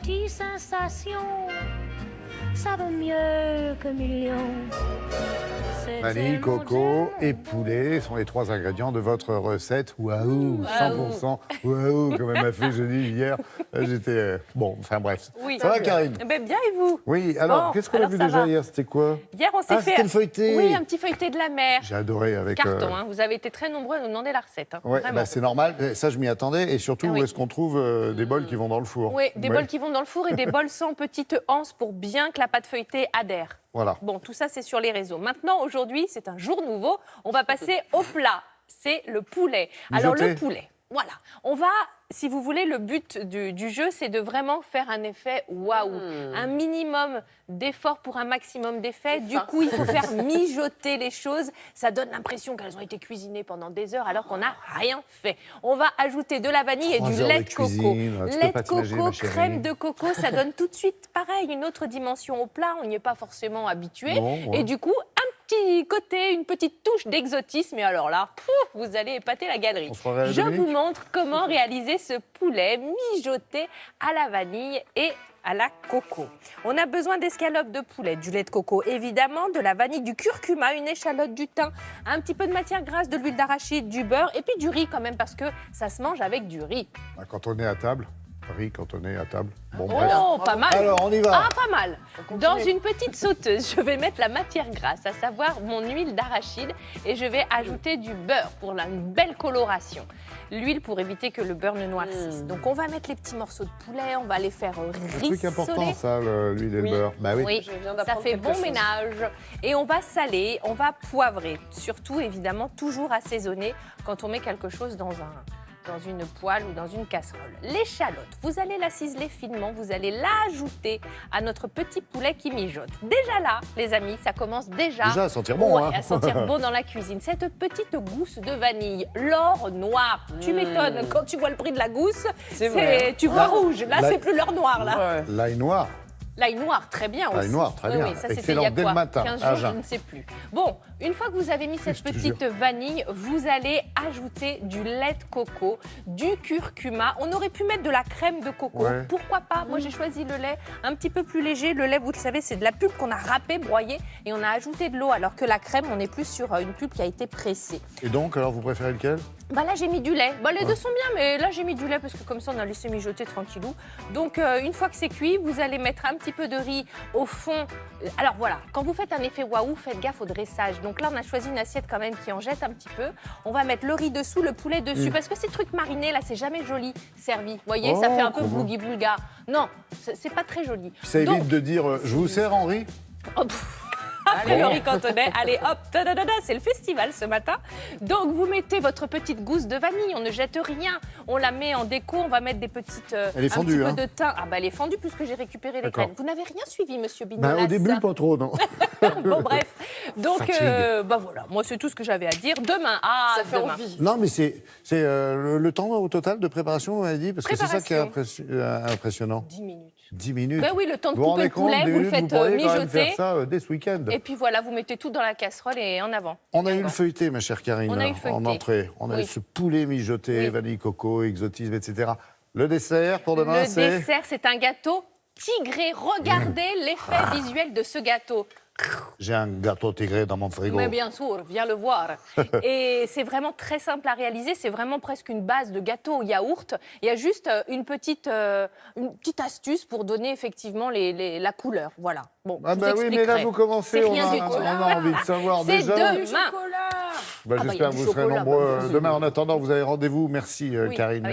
petite sensation, ça vaut mieux que millions. Vanille, coco et poulet sont les 3 ingrédients de votre recette. Waouh, 100%. Waouh, comme elle m'a fait jeudi hier. J'étais... bon, enfin bref. Oui. Ça va, Karine? Ben, bien, et vous? Oui, alors, Bon, qu'est-ce qu'on a alors vu ça déjà va. hier? C'était quoi? Hier, on s'est fait... C'était le feuilleté. Oui, un petit feuilleté de la mer. J'ai adoré avec... Carton, hein. Vous avez été très nombreux à nous demander la recette. Hein. Ouais, Vraiment. bah, c'est normal. Ça, je m'y attendais. Et surtout, Ah oui. où est-ce qu'on trouve des bols qui vont dans le four? Oui, des Ouais. bols qui vont dans le four et des bols sans petites anses pour bien que la pâte feuilletée adhère. Voilà. Bon, tout ça, c'est sur les réseaux. Maintenant, aujourd'hui, c'est un jour nouveau. On va passer au plat. C'est le poulet. Alors, Mijoté. le poulet, voilà. On va, si vous voulez, le but du jeu, c'est de vraiment faire un effet waouh. Un minimum d'effort pour un maximum d'effet. Du coup, il faut faire mijoter les choses. Ça donne l'impression qu'elles ont été cuisinées pendant des heures alors qu'on n'a rien fait. On va ajouter de la vanille et 3 du heures lait de de coco. cuisine, tu peux Lait pas de t'imaginer, coco, ma chérie. crème de coco, ça donne tout de suite, pareil, une autre dimension au plat. On n'y est pas forcément habitué. Non, ouais. Et du coup, un petit côté, une petite touche d'exotisme. Et alors là, pouf, vous allez épater la galerie. On se croirait à la Je Dominique vous montre comment réaliser ce poulet mijoté à la vanille et à la coco. On a besoin d'escalopes de poulet, du lait de coco évidemment, de la vanille, du curcuma, une échalote, du thym, un petit peu de matière grasse, de l'huile d'arachide, du beurre et puis du riz quand même parce que ça se mange avec du riz. Bah, quand on est à table. Riz, quand on est à table. Bon, bref. Oh, pas mal. Alors, on y va. Ah, pas mal. Dans une petite sauteuse, je vais mettre la matière grasse, à savoir mon huile d'arachide, et je vais ajouter du beurre pour une belle coloration. L'huile pour éviter que le beurre ne noircisse. Donc, on va mettre les petits morceaux de poulet, on va les faire Un truc rissoler. important, ça, l'huile et le Oui. beurre. Bah oui. Oui, Je viens ça d'apprendre fait quelque bon chose. ménage. Et on va saler, on va poivrer. Surtout, évidemment, toujours assaisonner quand on met quelque chose dans une poêle ou dans une casserole. L'échalote, vous allez la ciseler finement, vous allez l'ajouter à notre petit poulet qui mijote. Déjà là, les amis, ça commence déjà Déjà à sentir bon, ouais, hein. à sentir bon dans la cuisine. Cette petite gousse de vanille, l'or noir. Tu m'étonnes, quand tu vois le prix de la gousse, C'est vrai, hein. tu vois rouge. Là, La- c'est plus l'or noir, là. Ouais. L'ail noir. L'ail noir, très bien aussi. L'ail noir, très Oui, bien. oui, ça, c'était Excellent, il y a dès le quoi, matin, 15 à jours, jeun. je ne sais plus. Bon, une fois que vous avez mis cette Je te petite vanille, vous allez ajouter du lait de coco, du curcuma. On aurait pu mettre de la crème de coco. Ouais. Pourquoi pas? Moi, j'ai choisi le lait un petit peu plus léger. Le lait, vous le savez, c'est de la pulpe qu'on a râpée, broyée, et on a ajouté de l'eau, alors que la crème, on est plus sur une pulpe qui a été pressée. Et donc, alors, vous préférez lequel? Bah là, j'ai mis du lait. Bah, les deux sont bien, mais là, j'ai mis du lait parce que comme ça, on a laissé mijoter tranquillou. Donc, une fois que c'est cuit, vous allez mettre un petit peu de riz au fond. Alors voilà, quand vous faites un effet waouh, faites gaffe au dressage. Donc là, on a choisi une assiette quand même qui en jette un petit peu. On va mettre le riz dessous, le poulet dessus, parce que ces trucs marinés, là, c'est jamais joli servi. Vous voyez, ça Oh, fait un peu comment bougui-boulga. Non, c'est pas très joli. Ça Donc- évite de dire je vous sers, Henri? Oh, pff. Après le riz cantonais, allez hop, tadadada, c'est le festival ce matin. Donc vous mettez votre petite gousse de vanille, on ne jette rien, on la met en déco, on va mettre des petites, Elle est fondue, un hein. petit peu de thym. Ah bah elle est fendue puisque j'ai récupéré les D'accord. graines. Vous n'avez rien suivi, monsieur Bah, Bignolas. au début, pas trop, non. Bon bref, donc Fatigue. bah voilà, moi c'est tout ce que j'avais à dire. Demain, Ça fait demain. envie. Non, mais c'est le temps au total de préparation, on a dit, parce que c'est ça qui est impressionnant. 10 minutes. 10 minutes. Ben oui, le temps de Vous vous couper rendez le compte, poulet, 10 vous le minutes, faites pourriez quand même mijoter. faire ça dès ce week-end. Et puis voilà, vous mettez tout dans la casserole et en avant. On a eu Et le bon. feuilleté, ma chère Karine, On a eu le en feuilleté. entrée. On a Oui. eu ce poulet mijoté, Oui. vanille coco, exotisme, etc. Le dessert pour demain, Le c'est... dessert, c'est un gâteau tigré. Regardez l'effet visuel de ce gâteau. J'ai un gâteau tigré dans mon frigo. Mais bien sûr, viens le voir. Et c'est vraiment très simple à réaliser. C'est vraiment presque une base de gâteau au yaourt. Il y a juste une petite astuce pour donner effectivement la couleur. Voilà. Bon, Ah je bah vous oui, mais là, expliquerai. vous commencez, C'est on rien du tout. a envie de savoir C'est déjà. demain. Bah, Ah bah, il y a j'espère que du vous serez chocolat, nombreux bah, demain. En attendant, vous avez rendez-vous. Merci, Oui, Karine. avec